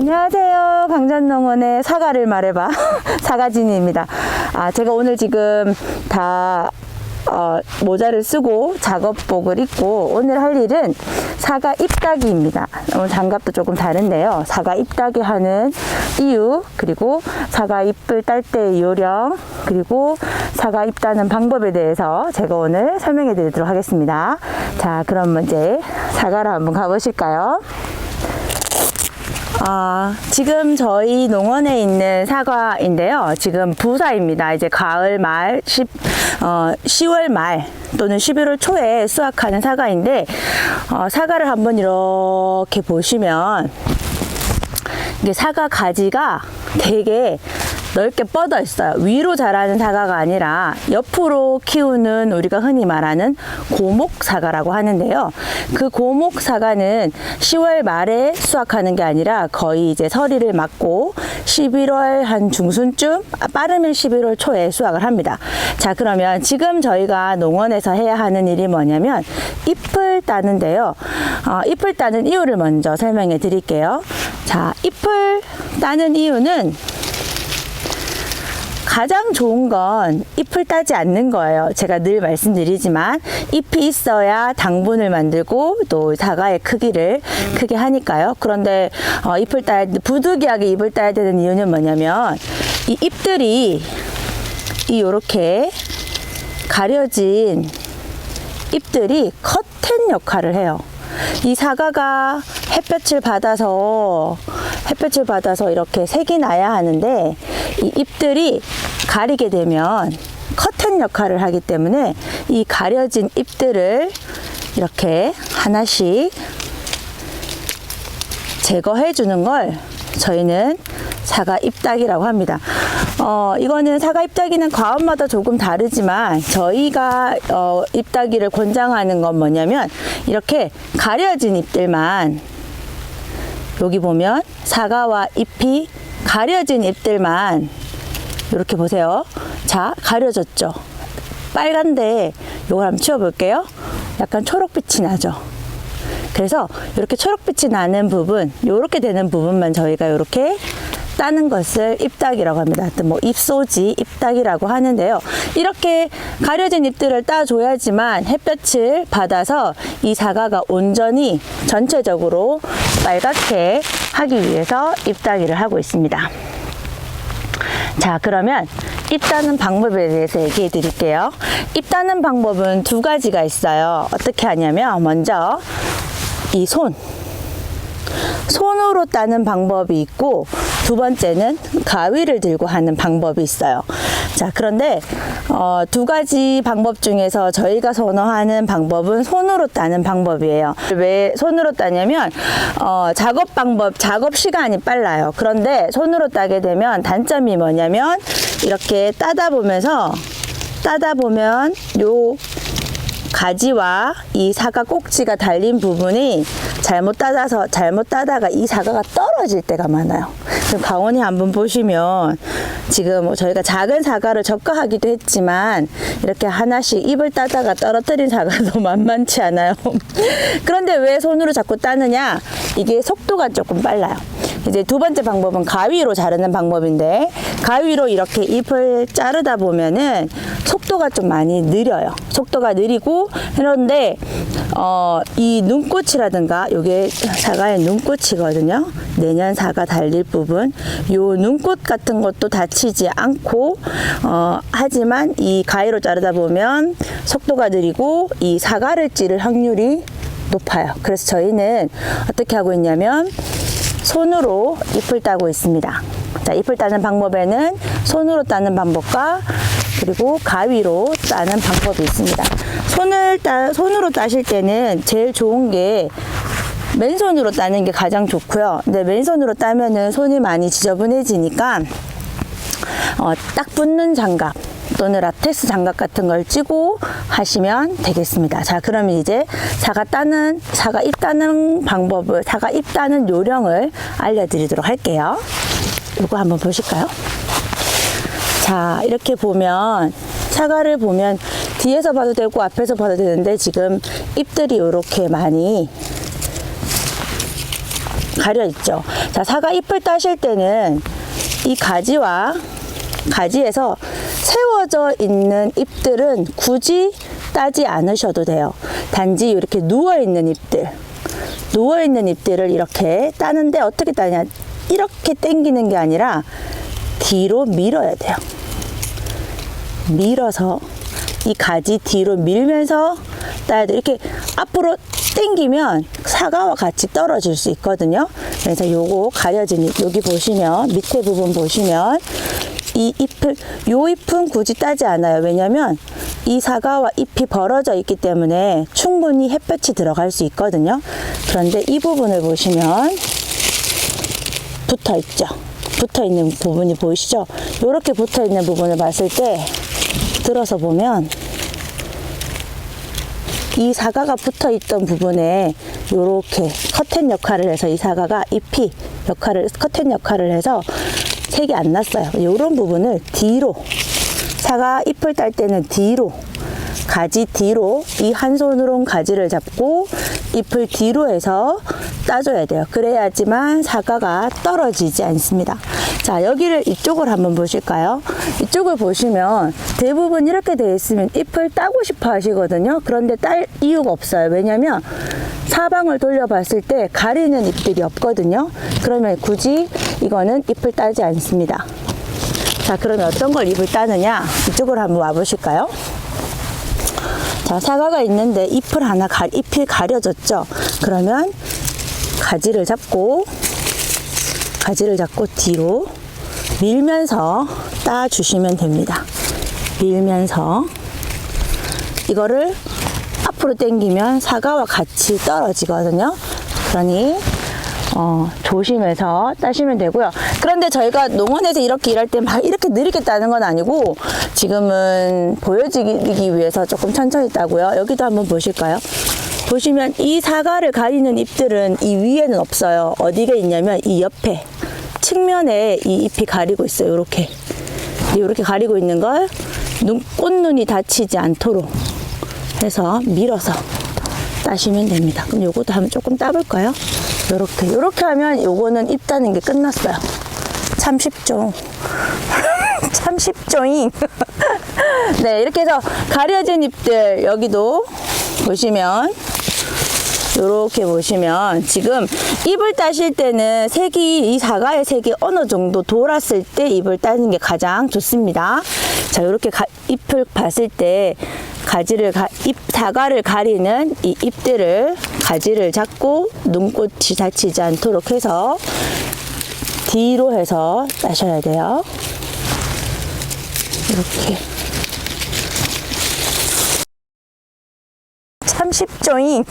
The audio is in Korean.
안녕하세요. 강전농원의 사과를 말해봐. 사과진이입니다. 제가 오늘 지금 다 모자를 쓰고 작업복을 입고 오늘 할 일은 사과 잎따기입니다. 오늘 장갑도 조금 다른데요. 사과 잎따기 하는 이유, 그리고 사과 잎을 딸 때의 요령, 그리고 사과 잎 따는 방법에 대해서 제가 오늘 설명해 드리도록 하겠습니다. 자, 그럼 먼저 사과로 한번 가보실까요? 지금 저희 농원에 있는 사과인데요. 지금 부사입니다. 이제 가을 말, 10월 말 또는 11월 초에 수확하는 사과인데, 사과를 한번 이렇게 보시면 이게 사과 가지가 되게 넓게 뻗어 있어요. 위로 자라는 사과가 아니라 옆으로 키우는 우리가 흔히 말하는 고목 사과라고 하는데요. 그 고목 사과는 10월 말에 수확하는 게 아니라 거의 이제 서리를 맞고 11월 한 중순쯤, 빠르면 11월 초에 수확을 합니다. 자, 그러면 지금 저희가 농원에서 해야 하는 일이 뭐냐면 잎을 따는데요. 잎을 따는 이유를 먼저 설명해 드릴게요. 자, 잎을 따는 이유는 가장 좋은 건 잎을 따지 않는 거예요. 제가 늘 말씀드리지만 잎이 있어야 당분을 만들고 또 사과의 크기를 크게 하니까요. 그런데 잎을 따야, 부득이하게 잎을 따야 되는 이유는 뭐냐면 이 잎들이 요렇게 가려진 잎들이 커튼 역할을 해요. 이 사과가 햇볕을 받아서 이렇게 색이 나야 하는데 이 잎들이 가리게 되면 커튼 역할을 하기 때문에 이 가려진 잎들을 이렇게 하나씩 제거해 주는 걸 저희는 사과 잎따기라고 합니다. 이거는 사과 잎따기는 과업마다 조금 다르지만 저희가 잎따기를 권장하는 건 뭐냐면 이렇게 가려진 잎들만, 여기 보면 사과와 잎이 가려진 잎들만 이렇게 보세요. 자, 가려졌죠? 빨간데 이걸 한번 치워볼게요. 약간 초록빛이 나죠? 그래서 이렇게 초록빛이 나는 부분, 이렇게 되는 부분만 저희가 이렇게 따는 것을 잎따기라고 합니다. 뭐 잎소지, 잎따기라고 하는데요. 이렇게 가려진 잎들을 따줘야지만 햇볕을 받아서 이 사과가 온전히 전체적으로 빨갛게 하기 위해서 잎따기를 하고 있습니다. 자, 그러면 잎 따는 방법에 대해서 얘기해 드릴게요. 잎 따는 방법은 두 가지가 있어요. 어떻게 하냐면 먼저 이 손으로 따는 방법이 있고, 두 번째는 가위를 들고 하는 방법이 있어요. 자, 그런데 두 가지 방법 중에서 저희가 선호하는 방법은 손으로 따는 방법이에요. 왜 손으로 따냐면 작업 시간이 빨라요. 그런데 손으로 따게 되면 단점이 뭐냐면 이렇게 따다 보면 요 가지와 이 사과 꼭지가 달린 부분이 잘못 따다가 이 사과가 떨어질 때가 많아요. 그럼 강원이 한번 보시면 지금 저희가 작은 사과를 적과하기도 했지만 이렇게 하나씩 잎을 따다가 떨어뜨린 사과도 만만치 않아요. 그런데 왜 손으로 자꾸 따느냐? 이게 속도가 조금 빨라요. 이제 두 번째 방법은 가위로 자르는 방법인데, 가위로 이렇게 잎을 자르다 보면은 속도가 좀 많이 느려요. 속도가 느리고, 그런데 이 눈꽃이라든가, 요게 사과의 눈꽃이거든요. 내년 사과 달릴 부분, 요 눈꽃 같은 것도 다치지 않고, 하지만 이 가위로 자르다 보면 속도가 느리고 이 사과를 찌를 확률이 높아요. 그래서 저희는 어떻게 하고 있냐면 손으로 잎을 따고 있습니다. 자, 잎을 따는 방법에는 손으로 따는 방법과 그리고 가위로 따는 방법이 있습니다. 손으로 따실 때는 제일 좋은 게 맨손으로 따는 게 가장 좋고요. 근데 맨손으로 따면은 손이 많이 지저분해지니까 딱 붙는 장갑 또는 라텍스 장갑 같은 걸 찌고 하시면 되겠습니다. 자, 그러면 이제 사과 잎 따는 방법을, 사과 잎 따는 요령을 알려드리도록 할게요. 이거 한번 보실까요? 자, 이렇게 보면 사과를 보면 뒤에서 봐도 되고 앞에서 봐도 되는데 지금 잎들이 이렇게 많이 가려 있죠. 자, 사과 잎을 따실 때는 이 가지에서 세워져 있는 잎들은 굳이 따지 않으셔도 돼요. 단지 이렇게 누워있는 잎들을 이렇게 따는데 어떻게 따냐, 이렇게 당기는 게 아니라 뒤로 밀어야 돼요. 밀어서 이 가지 뒤로 밀면서 따야 돼요. 이렇게 앞으로 당기면 사과와 같이 떨어질 수 있거든요. 그래서 요거 가려진 잎, 여기 보시면 밑에 부분 보시면 요 잎은 굳이 따지 않아요. 왜냐면 이 사과와 잎이 벌어져 있기 때문에 충분히 햇볕이 들어갈 수 있거든요. 그런데 이 부분을 보시면 붙어 있죠. 붙어 있는 부분이 보이시죠? 이렇게 붙어 있는 부분을 봤을 때 들어서 보면 이 사과가 붙어 있던 부분에 이렇게 커튼 역할을 해서 이 사과가 잎이 커튼 역할을 해서 색이 안 났어요. 이런 부분을 뒤로, 사과 잎을 딸 때는 뒤로, 가지 뒤로, 이 한 손으로 가지를 잡고 잎을 뒤로 해서 따줘야 돼요. 그래야지만 사과가 떨어지지 않습니다. 자, 여기를 이쪽을 한번 보실까요? 이쪽을 보시면 대부분 이렇게 되어 있으면 잎을 따고 싶어 하시거든요. 그런데 딸 이유가 없어요. 왜냐면 사방을 돌려봤을 때 가리는 잎들이 없거든요. 그러면 굳이 이거는 잎을 따지 않습니다. 자, 그러면 어떤 걸 잎을 따느냐? 이쪽으로 한번 와보실까요? 자, 사과가 있는데 잎이 가려졌죠? 그러면 가지를 잡고 뒤로 밀면서 따주시면 됩니다. 밀면서 이거를 앞으로 당기면 사과와 같이 떨어지거든요. 그러니 조심해서 따시면 되고요. 그런데 저희가 농원에서 이렇게 일할 때 막 이렇게 느리게 따는 건 아니고 지금은 보여지기 위해서 조금 천천히 따고요. 여기도 한번 보실까요? 보시면 이 사과를 가리는 잎들은 이 위에는 없어요. 어디가 있냐면 이 옆에 측면에 이 잎이 가리고 있어요. 이렇게 가리고 있는 걸 꽃눈이 다치지 않도록 해서 밀어서 따시면 됩니다. 그럼 요것도 한번 조금 따볼까요? 요렇게 하면 요거는 잎 따는 게 끝났어요. 참 쉽죠. 참 쉽죠잉. 네, 이렇게 해서 가려진 잎들 여기도 보시면 이렇게 보시면 지금 잎을 따실 때는 이 사과의 색이 어느 정도 돌았을 때 잎을 따는 게 가장 좋습니다. 자, 이렇게 잎을 봤을 때 사과를 가리는 이 잎들을 가지를 잡고 눈꽃이 다치지 않도록 해서 뒤로 해서 따셔야 돼요. 이렇게. 참 쉽죠잉.